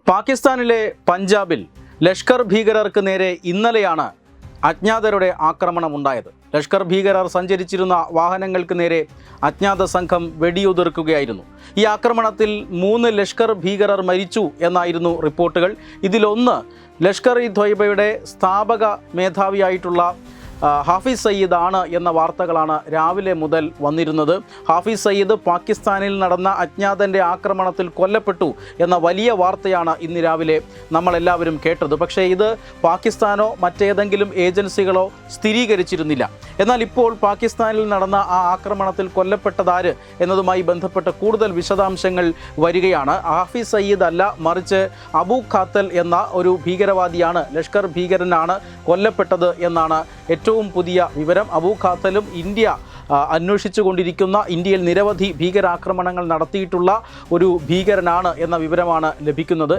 പാകിസ്ഥാനിലെ പഞ്ചാബിൽ ലഷ്കർ ഭീകരർക്ക് നേരെ ഇന്നലെയാണ് അജ്ഞാതരുടെ ആക്രമണമുണ്ടായത്. ലഷ്കർ ഭീകരർ സഞ്ചരിച്ചിരുന്ന വാഹനങ്ങൾക്ക് നേരെ അജ്ഞാത സംഘം വെടിയുതിർക്കുകയായിരുന്നു. ഈ ആക്രമണത്തിൽ 3 ലഷ്കർ ഭീകരർ മരിച്ചു എന്നായിരുന്നു റിപ്പോർട്ടുകൾ. ഇതിലൊന്ന് ലഷ്കർ ഇ ത്വയ്ബയുടെ സ്ഥാപക മേധാവിയായിട്ടുള്ള ഹാഫിസ് സയ്യിദ് ആണ് എന്ന വാർത്തകളാണ് രാവിലെ മുതൽ വന്നിരുന്നത്. ഹാഫിസ് സയ്യിദ് പാകിസ്ഥാനിൽ നടന്ന അജ്ഞാതൻ്റെ ആക്രമണത്തിൽ കൊല്ലപ്പെട്ടു എന്ന വലിയ വാർത്തയാണ് ഇന്ന് രാവിലെ നമ്മളെല്ലാവരും കേട്ടത്. പക്ഷേ ഇത് പാകിസ്ഥാനോ മറ്റേതെങ്കിലും ഏജൻസികളോ സ്ഥിരീകരിച്ചിരുന്നില്ല. എന്നാൽ ഇപ്പോൾ പാകിസ്ഥാനിൽ നടന്ന ആ ആക്രമണത്തിൽ കൊല്ലപ്പെട്ടതാര് എന്നതുമായി ബന്ധപ്പെട്ട കൂടുതൽ വിശദാംശങ്ങൾ വരികയാണ്. ഹാഫിസ് സയ്യിദ് അല്ല, മറിച്ച് അബു ഖാത്തൽ എന്ന ഒരു ഭീകരവാദിയാണ്, ലഷ്കർ ഭീകരനാണ് കൊല്ലപ്പെട്ടത് എന്നാണ് ഏറ്റവും പുതിയ വിവരം. അബു ഖാത്തലും ഇന്ത്യ അന്വേഷിച്ചു കൊണ്ടിരിക്കുന്ന, ഇന്ത്യയിൽ നിരവധി ഭീകരാക്രമണങ്ങൾ നടത്തിയിട്ടുള്ള ഒരു ഭീകരനാണ് എന്ന വിവരമാണ് ലഭിക്കുന്നത്.